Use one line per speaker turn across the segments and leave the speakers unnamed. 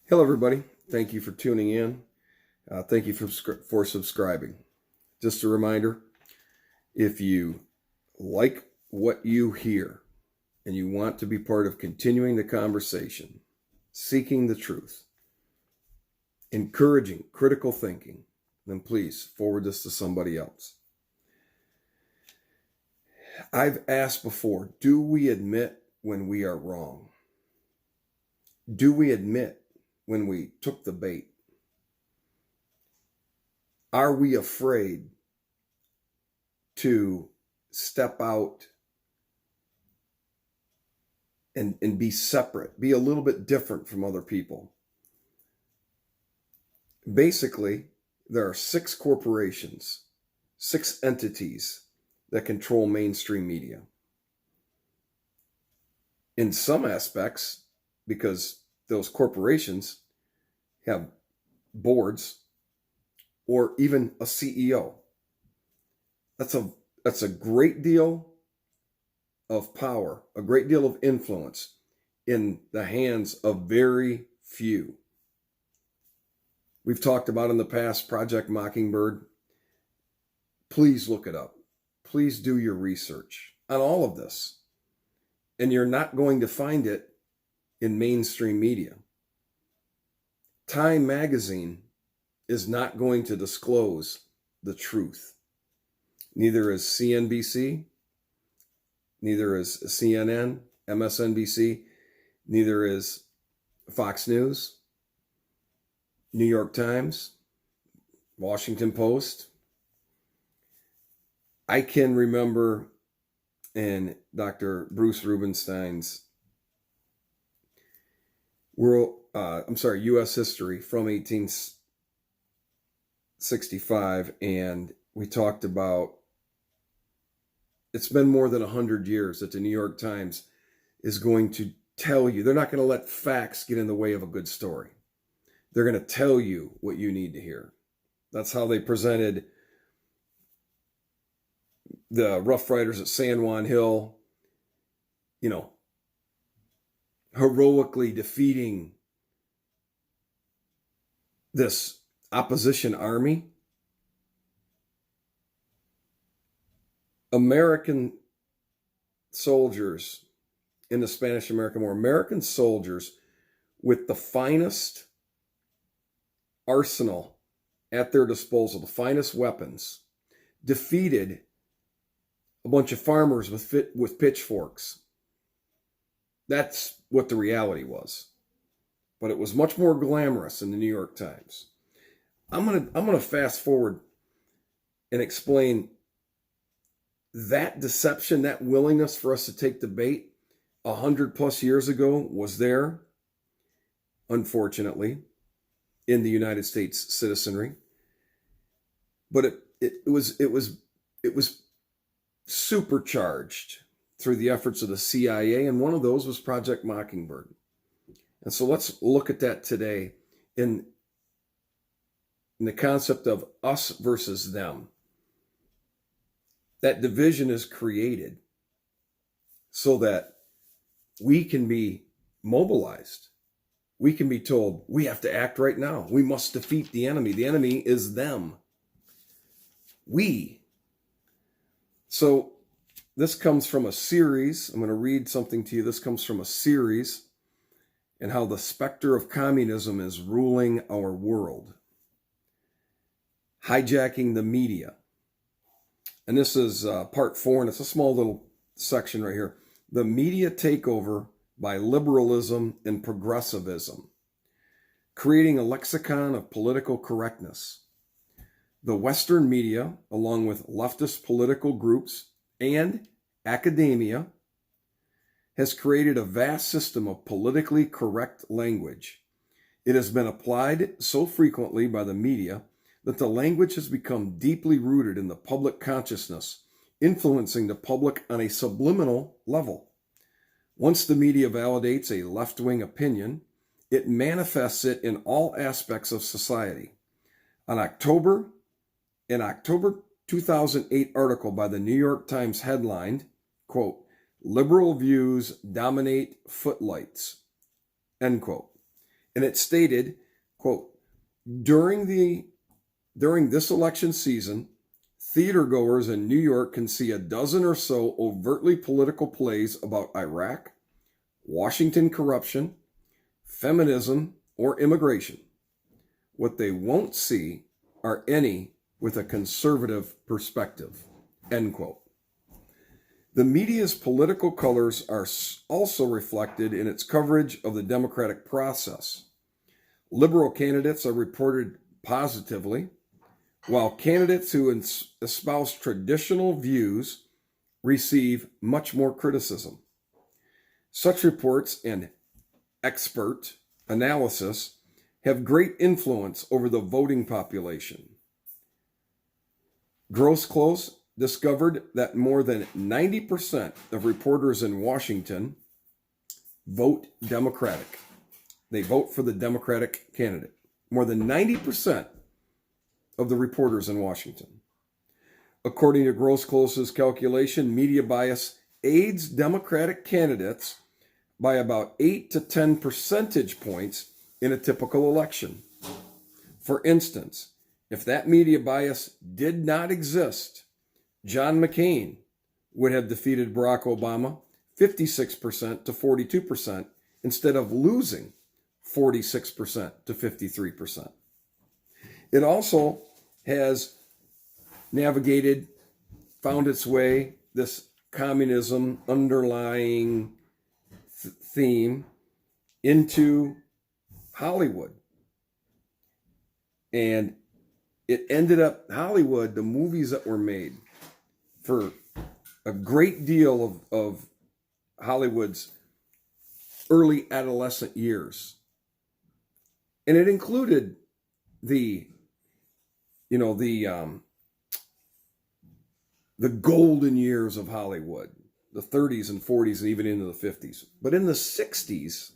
Hello, everybody. Thank you for tuning in. Thank you for subscribing. Just a reminder, if you like what you hear and you want to be part of continuing the conversation, seeking the truth, encouraging critical thinking, then please forward this to somebody else. I've asked before, do we admit when we are wrong? Do we admit when we took the bait? Are we afraid to step out and be separate, be a little bit different from other people? Basically, there are 6 corporations, 6 entities that control mainstream media. In some aspects, because those corporations have boards or even a CEO. That's a great deal of power, a great deal of influence in the hands of very few. We've talked about in the past Project Mockingbird. Please look it up. Please do your research on all of this. And you're not going to find it in mainstream media. Time magazine is not going to disclose the truth. Neither is CNBC, neither is CNN, MSNBC, neither is Fox News, New York Times, Washington Post. I can remember in Dr. Bruce Rubenstein's U.S. history from 1865, and we talked about it's been more than 100 years that the New York Times is going to tell you. They're not going to let facts get in the way of a good story. They're going to tell you what you need to hear. That's how they presented the Rough Riders at San Juan Hill, heroically defeating this opposition army. American soldiers in the Spanish-American War, American soldiers with the finest arsenal at their disposal, the finest weapons, defeated a bunch of farmers with pitchforks. That's what the reality was. But it was much more glamorous in the New York Times. I'm gonna fast forward and explain that deception, that willingness for us to take the bait 100 plus years ago was there, unfortunately, in the United States citizenry. But it was supercharged through the efforts of the CIA, and one of those was Project Mockingbird. And so let's look at that today in the concept of us versus them. That division is created so that we can be mobilized. We can be told, we have to act right now. We must defeat the enemy. The enemy is them. So this comes from a series. I'm going to read something to you. This comes from a series and how the specter of communism is ruling our world. Hijacking the media. And this is part 4, and it's a small little section right here. The media takeover by liberalism and progressivism. Creating a lexicon of political correctness. The Western media, along with leftist political groups and academia, has created a vast system of politically correct language. It has been applied so frequently by the media that the language has become deeply rooted in the public consciousness, influencing the public on a subliminal level. Once the media validates a left-wing opinion, it manifests it in all aspects of society. An October 2008 article by the New York Times headlined, quote, "Liberal views dominate footlights," end quote. And it stated, quote, during this election season, theater goers in New York can see a dozen or so overtly political plays about Iraq, Washington corruption, feminism, or immigration. What they won't see are any with a conservative perspective, end quote. The media's political colors are also reflected in its coverage of the democratic process. Liberal candidates are reported positively, while candidates who espouse traditional views receive much more criticism. Such reports and expert analysis have great influence over the voting population. Grosclose discovered that more than 90% of reporters in Washington vote Democratic. They vote for the Democratic candidate. More than 90% of the reporters in Washington. According to Grosclose's calculation, media bias aids Democratic candidates by about 8 to 10 percentage points in a typical election. For instance, if that media bias did not exist, John McCain would have defeated Barack Obama 56% to 42% instead of losing 46% to 53%. It also has found its way, this communism underlying theme, into Hollywood. And it ended up, Hollywood, the movies that were made for a great deal of Hollywood's early adolescent years. And it included the golden years of Hollywood, the 30s and 40s and even into the 50s. But in the 60s,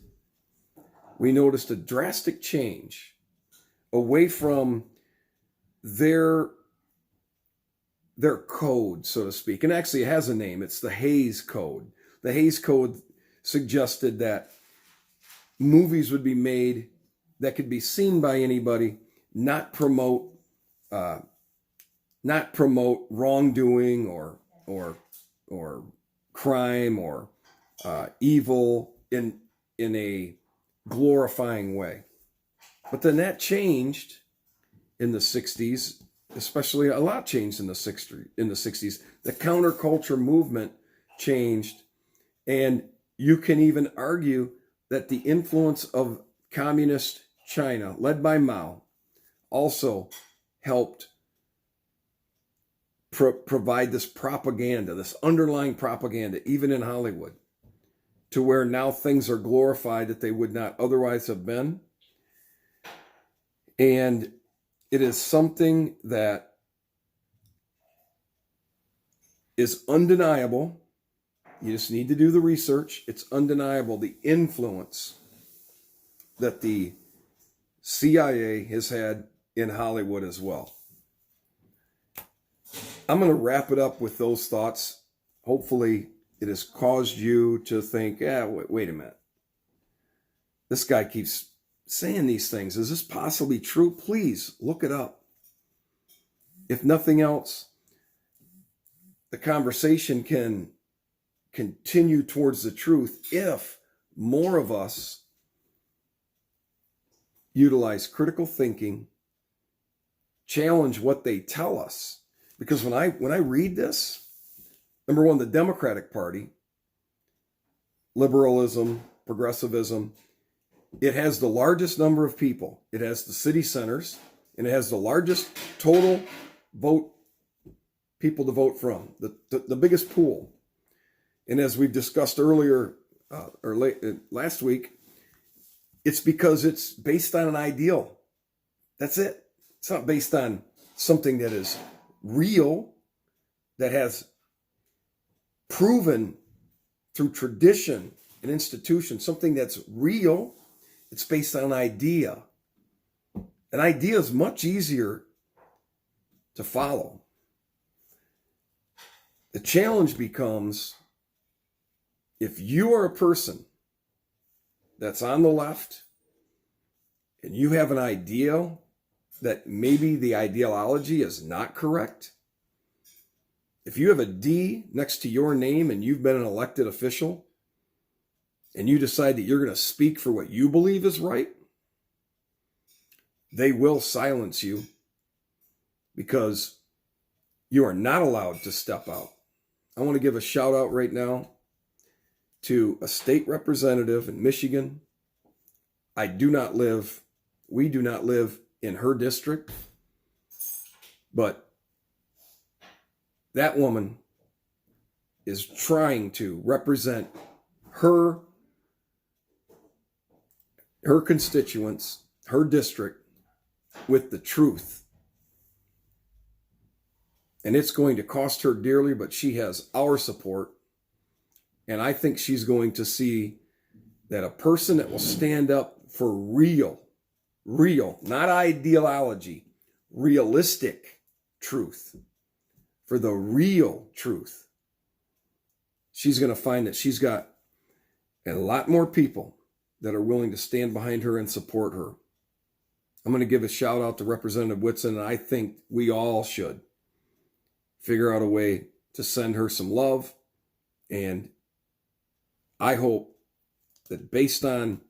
we noticed a drastic change away from their code, so to speak. And actually it has a name. It's the Hays Code. The Hays Code suggested that movies would be made that could be seen by anybody, not promote wrongdoing or crime or evil in a glorifying way. But then that changed in the 60s, especially a lot changed in the 60s. The counterculture movement changed, and you can even argue that the influence of communist China, led by Mao, also helped provide this propaganda, this underlying propaganda, even in Hollywood, to where now things are glorified that they would not otherwise have been. And it is something that is undeniable. You just need to do the research. It's undeniable, the influence that the CIA has had in Hollywood as well. I'm going to wrap it up with those thoughts. Hopefully it has caused you to think, wait a minute. This guy keeps saying these things. Is this possibly true? Please look it up. If nothing else, the conversation can continue towards the truth if more of us utilize critical thinking, challenge what they tell us. Because when I read this, number one, the Democratic Party, liberalism, progressivism, it has the largest number of people. It has the city centers, and it has the largest total people to vote from, the biggest pool. And as we've discussed earlier, last week, it's because it's based on an ideal. That's it. It's not based on something that is real, that has proven through tradition and institution, something that's real. It's based on an idea. An idea is much easier to follow. The challenge becomes, if you are a person that's on the left, and you have an idea that maybe the ideology is not correct, if you have a D next to your name and you've been an elected official and you decide that you're going to speak for what you believe is right, they will silence you because you are not allowed to step out. I want to give a shout out right now to a state representative in Michigan. We do not live in her district, but that woman is trying to represent her constituents, her district, with the truth. And it's going to cost her dearly, but she has our support. And I think she's going to see that a person that will stand up for real, not ideology, realistic truth, for the real truth, she's going to find that she's got a lot more people that are willing to stand behind her and support her. I'm going to give a shout out to Representative Whitson, and I think we all should figure out a way to send her some love. And I hope that based on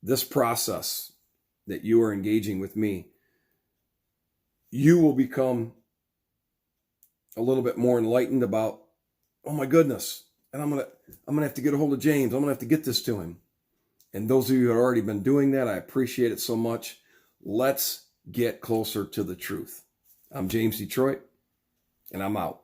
this process that you are engaging with me, you will become a little bit more enlightened about, oh my goodness, and I'm gonna have to get a hold of James. I'm gonna have to get this to him. And those of you who have already been doing that, I appreciate it so much. Let's get closer to the truth. I'm James Detroit, and I'm out.